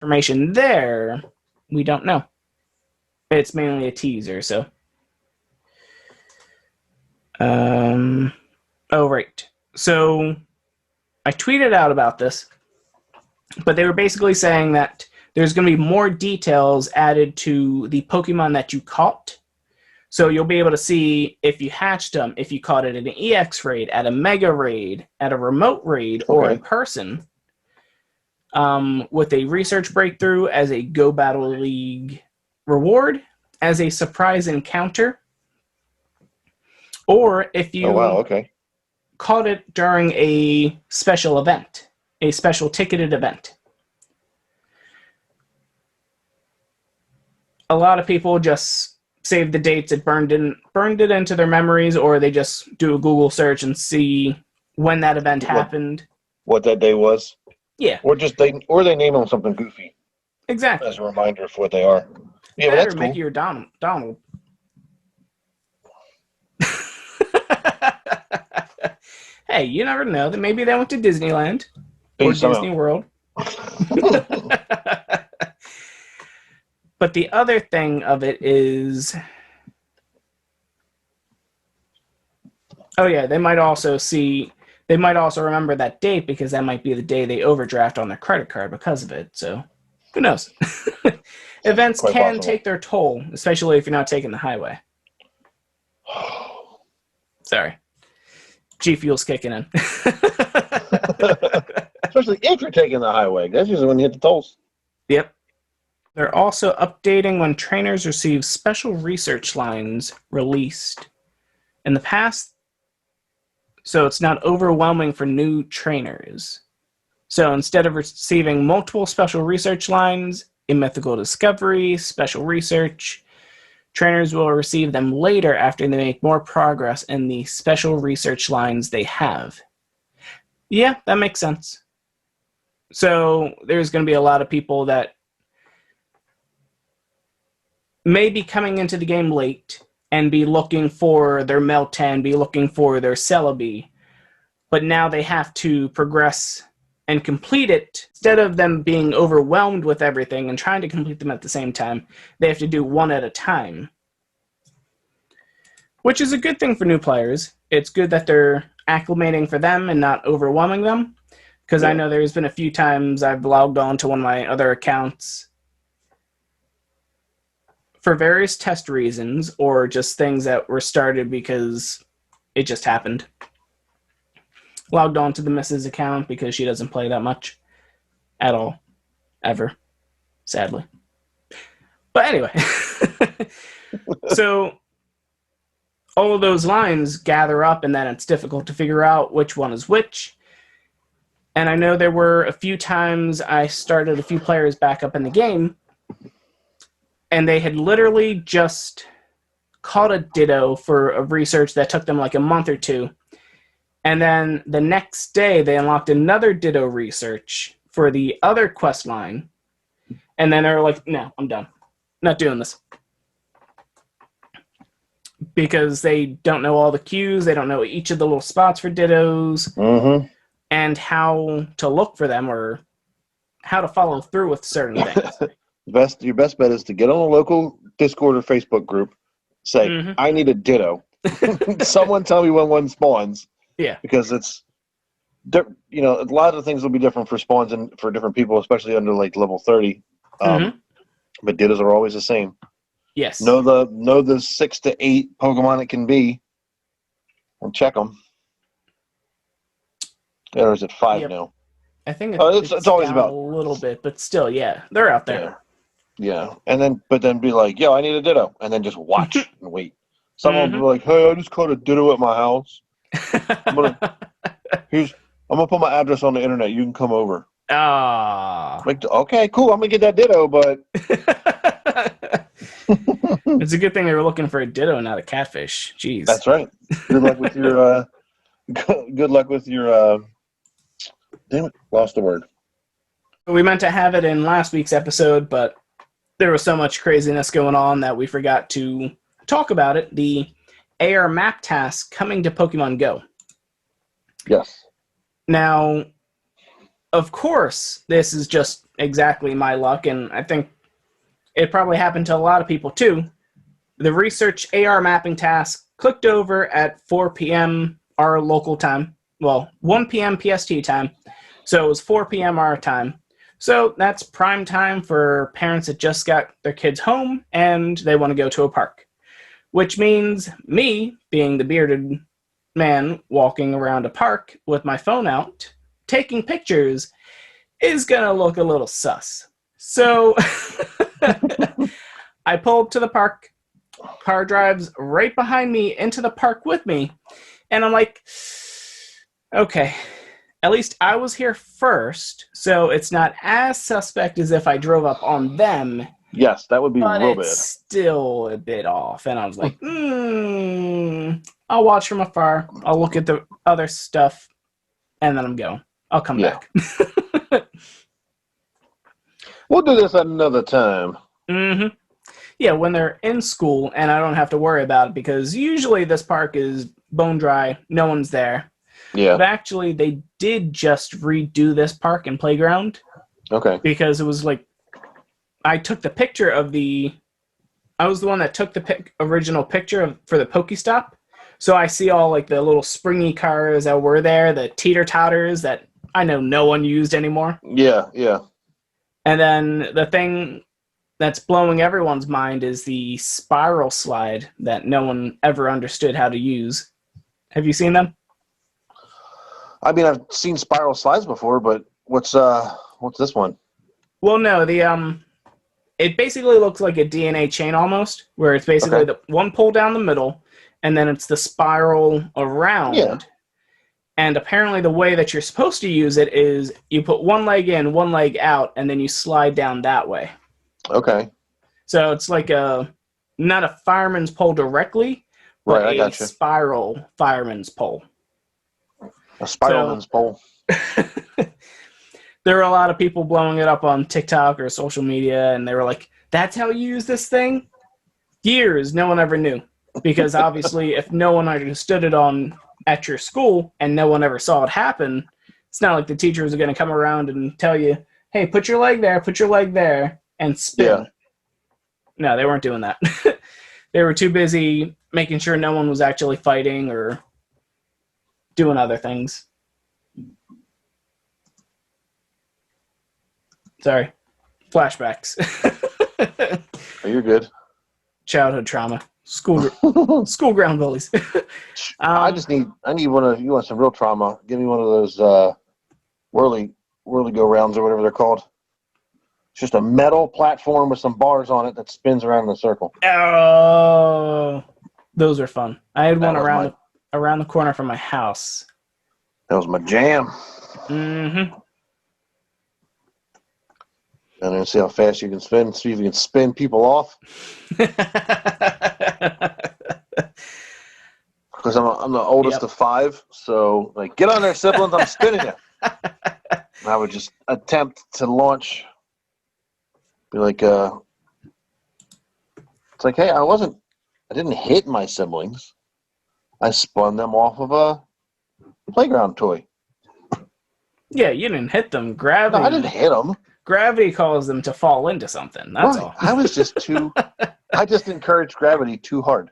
information there, we don't know. It's mainly a teaser, so. Oh, right. So, I tweeted out about this, but they were basically saying that there's going to be more details added to the Pokemon that you caught. So you'll be able to see if you hatched them, if you caught it at an EX raid, at a Mega raid, at a remote raid, or in person, with a research breakthrough as a Go Battle League reward, as a surprise encounter, or if you caught it during a special event, a special ticketed event. A lot of people just save the dates, it burned it into their memories, or they just do a Google search and see when that event happened. What that day was? Yeah. Or they name them something goofy. Exactly. As a reminder of what they are. Yeah, but that's cool. Make your Donald. Hey, you never know. Maybe they went to Disneyland or Disney World. But the other thing of it is, they might also remember that date because that might be the day they overdraft on their credit card because of it. So, who knows? Events can take their toll, especially if you're not taking the highway. Sorry. G Fuel's kicking in. Especially if you're taking the highway. That's usually when you hit the tolls. Yep. They're also updating when trainers receive special research lines released. In the past, so it's not overwhelming for new trainers. So instead of receiving multiple special research lines, a mythical discovery, special research, trainers will receive them later after they make more progress in the special research lines they have. Yeah, that makes sense. So there's going to be a lot of people that may be coming into the game late and be looking for their Meltan, be looking for their Celebi, but now they have to progress and complete it. Instead of them being overwhelmed with everything and trying to complete them at the same time, they have to do one at a time. Which is a good thing for new players. It's good that they're acclimating for them and not overwhelming them, because I know there's been a few times I've logged on to one of my other accounts for various test reasons, or just things that were started because it just happened. Logged on to the Mrs. account because she doesn't play that much. At all. Ever. Sadly. But anyway. So, all of those lines gather up, and then it's difficult to figure out which one is which. And I know there were a few times I started a few players back up in the game, and they had literally just caught a Ditto for a research that took them like a month or two. And then the next day, they unlocked another Ditto research for the other quest line. And then they were like, no, I'm done. Not doing this. Because they don't know all the cues, they don't know each of the little spots for Dittos, and how to look for them, or how to follow through with certain things. Your best bet is to get on a local Discord or Facebook group, say, I need a Ditto. Someone tell me when one spawns. Yeah. Because it's, a lot of things will be different for spawns and for different people, especially under like level 30. But Dittos are always the same. Yes. Know the 6 to 8 Pokemon it can be, and check them. Or is it 5 now? I think it's always about a little bit, but still, yeah, they're out there. Yeah. But then be like, yo, I need a Ditto, and then just watch and wait. Someone will be like, hey, I just caught a Ditto at my house. I'm gonna put my address on the internet. You can come over. Like, okay, cool. I'm gonna get that Ditto, but it's a good thing they were looking for a Ditto, not a catfish. Jeez. That's right. Good luck with your. Good luck with your. Damn it! Lost the word. We meant to have it in last week's episode, but there was so much craziness going on that we forgot to talk about it. The AR map task coming to Pokemon Go. Yes. Now, of course, this is just exactly my luck, and I think it probably happened to a lot of people too. The research AR mapping task clicked over at 4 p.m. our local time. Well, 1 p.m. PST time. So it was 4 p.m. our time. So that's prime time for parents that just got their kids home and they want to go to a park. Which means me, being the bearded man walking around a park with my phone out, taking pictures, is going to look a little sus. So I pulled to the park. Car drives right behind me into the park with me. And I'm like, okay, at least I was here first, so it's not as suspect as if I drove up on them. Yes, that would be But real it's bad. still a bit off. And I was like, I'll watch from afar. I'll look at the other stuff, and then I'm going. I'll come Yeah. back. We'll do this another time. Mm-hmm. Yeah, when they're in school, and I don't have to worry about it, because usually this park is bone dry. No one's there. Yeah. But actually, they did just redo this park and playground. Okay. Because it was like, I took the picture of I was the one that took the original picture for the Pokestop. So I see all like the little springy cars that were there, the teeter-totters that I know no one used anymore. Yeah, yeah. And then the thing that's blowing everyone's mind is the spiral slide that no one ever understood how to use. Have you seen them? I mean, I've seen spiral slides before, but what's this one? Well, no, it basically looks like a DNA chain almost, where it's basically the one pull down the middle, and then it's the spiral around. Yeah. And apparently the way that you're supposed to use it is you put one leg in, one leg out, and then you slide down that way. Okay. So it's like not a fireman's pole directly, but Right, I a gotcha. spiral fireman's pole. A spiralman's pole. There were a lot of people blowing it up on TikTok or social media, and they were like, that's how you use this thing? Years, no one ever knew. Because obviously, if no one understood it at your school and no one ever saw it happen, it's not like the teachers are going to come around and tell you, hey, put your leg there, and spin. Yeah. No, they weren't doing that. They were too busy making sure no one was actually fighting or doing other things. Sorry. Flashbacks. Oh, you're good. Childhood trauma. School ground bullies. I need one of you want some real trauma. Give me one of those whirly go rounds or whatever they're called. It's just a metal platform with some bars on it that spins around in a circle. Oh, those are fun. I had one That around the corner from my house. That was my jam. Mm-hmm. And then see how fast you can spin. See if you can spin people off. Because I'm the oldest of 5, so like, get on there, siblings. I'm spinning you. And I would just attempt to launch. Be like, it's like, hey, I didn't hit my siblings. I spun them off of a playground toy. Yeah, you didn't hit them. Gravity. No, I didn't hit them. Gravity calls them to fall into something. That's Right. all. I was just too. I just encouraged gravity too hard.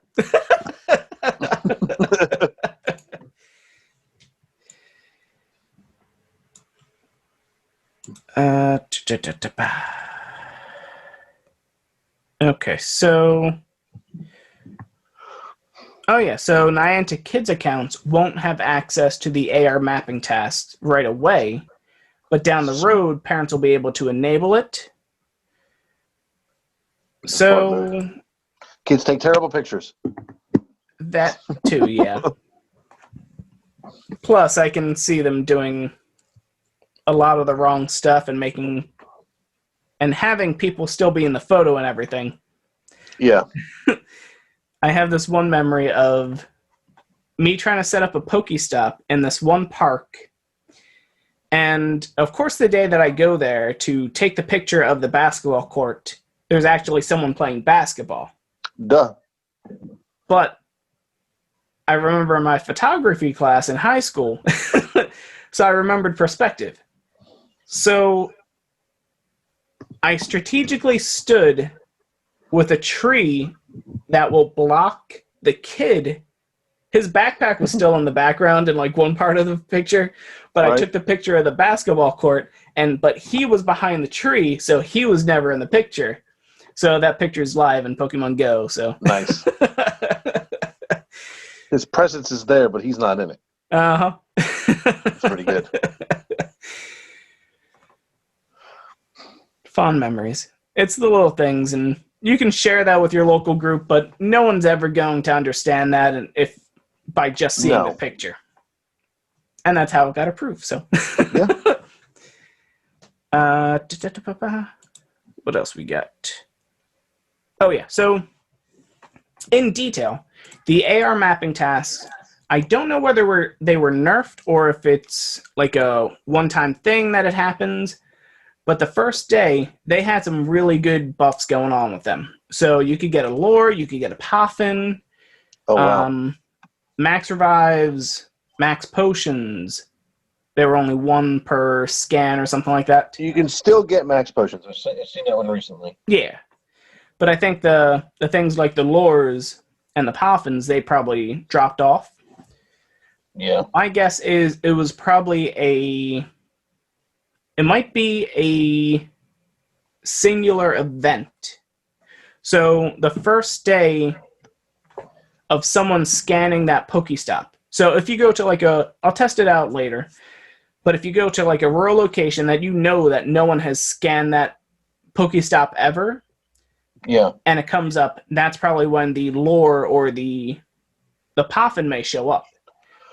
Okay, so so Niantic Kids accounts won't have access to the AR mapping tasks right away, but down the road, parents will be able to enable it. So kids take terrible pictures. That too, yeah. Plus, I can see them doing a lot of the wrong stuff and having people still be in the photo and everything. Yeah. I have this one memory of me trying to set up a Pokestop in this one park. And of course, the day that I go there to take the picture of the basketball court, there's actually someone playing basketball. Duh. But I remember my photography class in high school, so I remembered perspective. So I strategically stood with a tree that will block the kid. His backpack was still in the background in like one part of the picture, but I Right. took the picture of the basketball court, but he was behind the tree, so he was never in the picture. So that picture is live in Pokemon Go. So Nice. His presence is there, but he's not in it. uh-huh. It's pretty good. Fond memories. It's the little things, and you can share that with your local group, but no one's ever going to understand that if by just seeing the picture. And that's how it got approved. So Yeah. What else we got? Oh yeah, so in detail, the AR mapping tasks, I don't know whether they were nerfed or if it's like a one-time thing that it happens, but the first day, they had some really good buffs going on with them. So you could get a lure, you could get a Poffin, Oh, wow. max revives, max potions. There were only one per scan or something like that. You can still get max potions. I've seen that one recently. Yeah. But I think the things like the lures and the Poffins, they probably dropped off. Yeah. My guess is it was probably it might be a singular event. So the first day of someone scanning that Pokestop. So if you go to I'll test it out later, but if you go to like a rural location that you know that no one has scanned that Pokestop ever, yeah, and it comes up, that's probably when the lore or the Poffin may show up.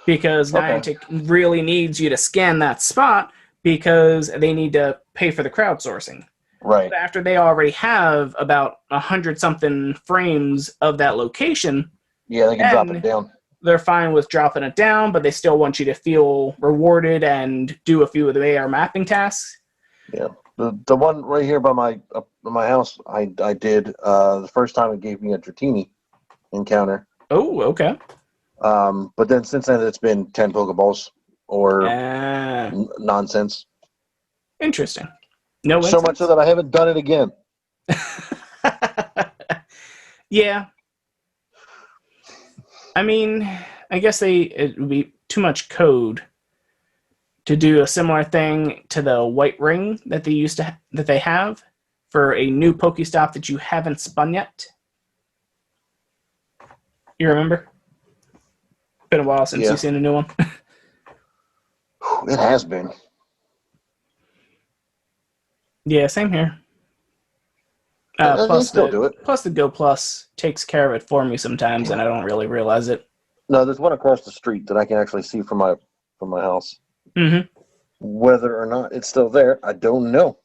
Because Niantic really needs you to scan that spot because they need to pay for the crowdsourcing. Right. But after they already have about 100-something frames of that location, yeah, they can drop it down. They're fine with dropping it down, but they still want you to feel rewarded and do a few of the AR mapping tasks. Yeah. The one right here by my house, I did the first time it gave me a Dratini encounter. Oh, okay. But then since then it's been 10 Pokeballs or nonsense. Interesting. No so much so that I haven't done it again. Yeah. I mean, I guess it would be too much code to do a similar thing to the white ring that they have for a new Pokestop that you haven't spun yet. You remember? Been a while since you've seen a new one. It has been. Yeah, same here. They still do it. Plus, the Go Plus takes care of it for me sometimes, and I don't really realize it. No, there's one across the street that I can actually see from my house. Mm-hmm. Whether or not it's still there, I don't know.